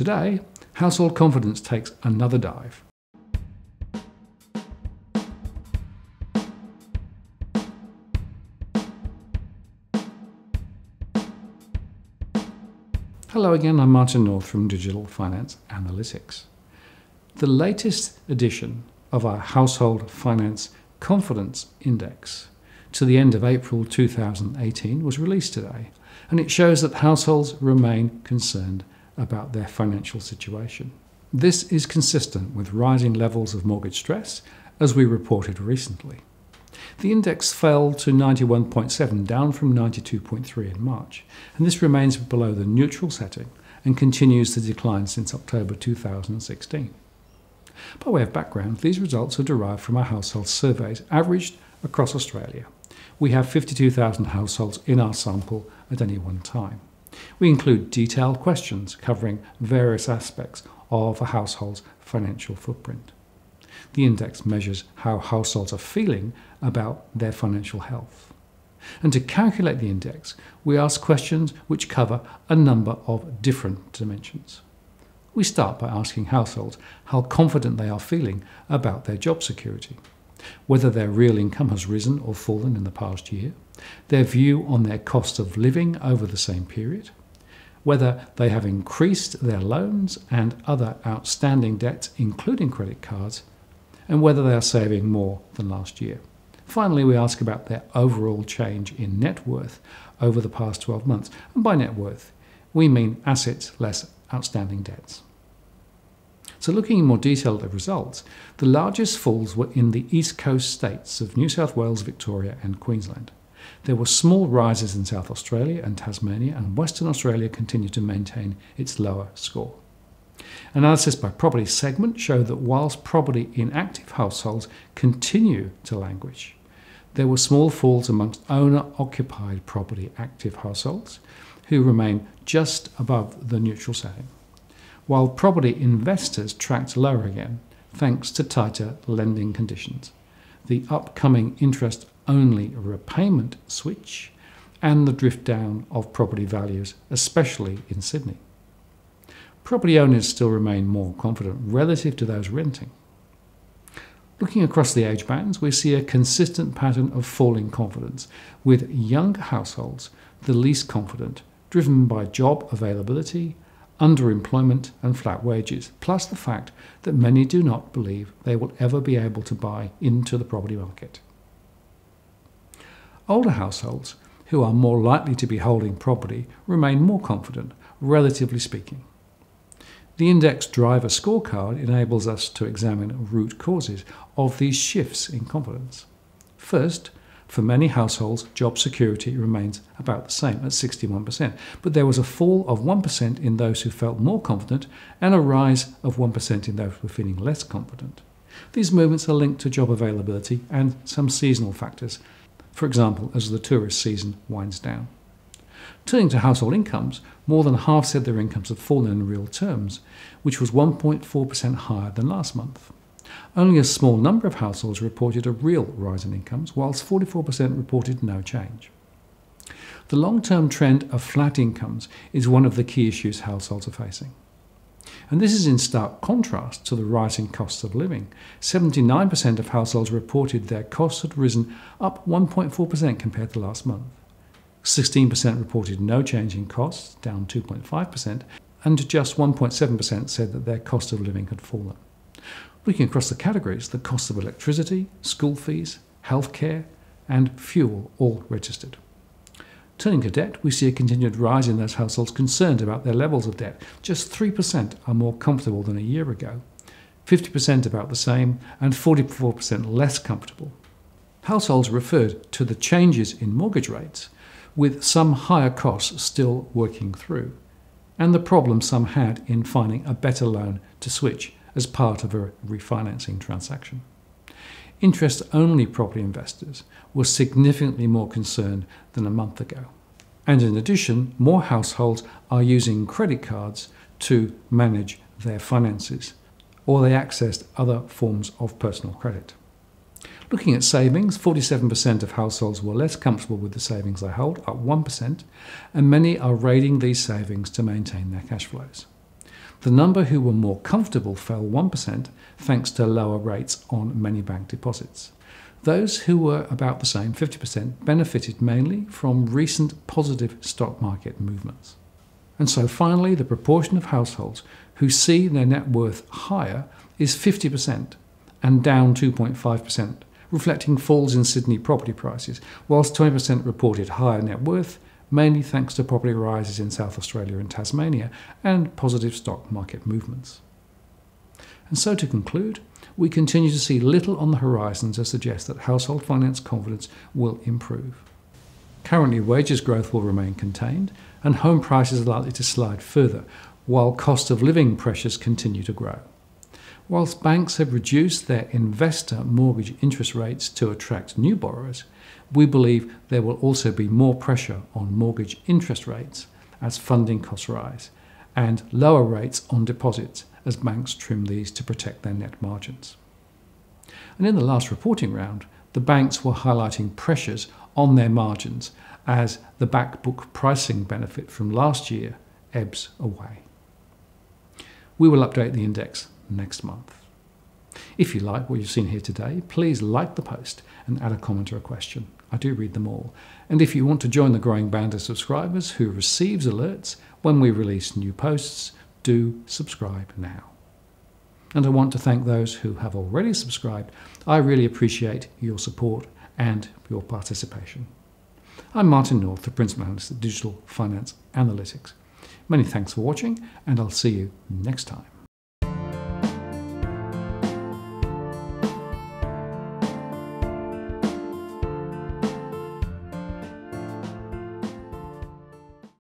Today, household confidence takes another dive. Hello again, I'm Martin North from Digital Finance Analytics. The latest edition of our Household Finance Confidence Index to the end of April 2018 was released today, and it shows that households remain concerned about their financial situation. This is consistent with rising levels of mortgage stress, as we reported recently. The index fell to 91.7, down from 92.3 in March, and this remains below the neutral setting and continues to decline since October 2016. By way of background, these results are derived from our household surveys averaged across Australia. We have 52,000 households in our sample at any one time. We include detailed questions covering various aspects of a household's financial footprint. The index measures how households are feeling about their financial health. And to calculate the index, we ask questions which cover a number of different dimensions. We start by asking households how confident they are feeling about their job security, whether their real income has risen or fallen in the past year, their view on their cost of living over the same period, whether they have increased their loans and other outstanding debts, including credit cards, and whether they are saving more than last year. Finally, we ask about their overall change in net worth over the past 12 months. And by net worth, we mean assets less outstanding debts. So looking in more detail at the results, the largest falls were in the East Coast states of New South Wales, Victoria and Queensland. There were small rises in South Australia and Tasmania, and Western Australia continued to maintain its lower score. Analysis by property segment showed that whilst property in active households continue to languish, there were small falls amongst owner-occupied property active households, who remain just above the neutral setting, while property investors tracked lower again thanks to tighter lending conditions, the upcoming interest-only repayment switch, and the drift down of property values, especially in Sydney. Property owners still remain more confident relative to those renting. Looking across the age bands, we see a consistent pattern of falling confidence, with younger households the least confident, driven by job availability, underemployment and flat wages, plus the fact that many do not believe they will ever be able to buy into the property market. Older households, who are more likely to be holding property, remain more confident, relatively speaking. The Index Driver Scorecard enables us to examine root causes of these shifts in confidence. First, for many households, job security remains about the same at 61%, but there was a fall of 1% in those who felt more confident and a rise of 1% in those who were feeling less confident. These movements are linked to job availability and some seasonal factors, for example, as the tourist season winds down. Turning to household incomes, more than half said their incomes had fallen in real terms, which was 1.4% higher than last month. Only a small number of households reported a real rise in incomes, whilst 44% reported no change. The long-term trend of flat incomes is one of the key issues households are facing. And this is in stark contrast to the rising costs of living. 79% of households reported their costs had risen, up 1.4% compared to last month. 16% reported no change in costs, down 2.5%, and just 1.7% said that their cost of living had fallen. Looking across the categories, the cost of electricity, school fees, healthcare, and fuel all registered. Turning to debt, we see a continued rise in those households concerned about their levels of debt. Just 3% are more comfortable than a year ago, 50% about the same, and 44% less comfortable. Households referred to the changes in mortgage rates, with some higher costs still working through, and the problem some had in finding a better loan to switch as part of a refinancing transaction. Interest-only property investors were significantly more concerned than a month ago. And in addition, more households are using credit cards to manage their finances, or they accessed other forms of personal credit. Looking at savings, 47% of households were less comfortable with the savings they hold, up 1%, and many are raiding these savings to maintain their cash flows. The number who were more comfortable fell 1% thanks to lower rates on many bank deposits. Those who were about the same, 50%, benefited mainly from recent positive stock market movements. And so finally, the proportion of households who see their net worth higher is 50% and down 2.5%, reflecting falls in Sydney property prices, whilst 20% reported higher net worth, mainly thanks to property rises in South Australia and Tasmania and positive stock market movements. And so to conclude, we continue to see little on the horizon to suggest that household finance confidence will improve. Currently, wages growth will remain contained and home prices are likely to slide further, while cost of living pressures continue to grow. Whilst banks have reduced their investor mortgage interest rates to attract new borrowers, we believe there will also be more pressure on mortgage interest rates as funding costs rise, and lower rates on deposits as banks trim these to protect their net margins. And in the last reporting round, the banks were highlighting pressures on their margins as the back book pricing benefit from last year ebbs away. We will update the index next month. If you like what you've seen here today, please like the post and add a comment or a question. I do read them all. And if you want to join the growing band of subscribers who receives alerts when we release new posts, do subscribe now. And I want to thank those who have already subscribed. I really appreciate your support and your participation. I'm Martin North, the Principal Analyst at Digital Finance Analytics. Many thanks for watching, and I'll see you next time.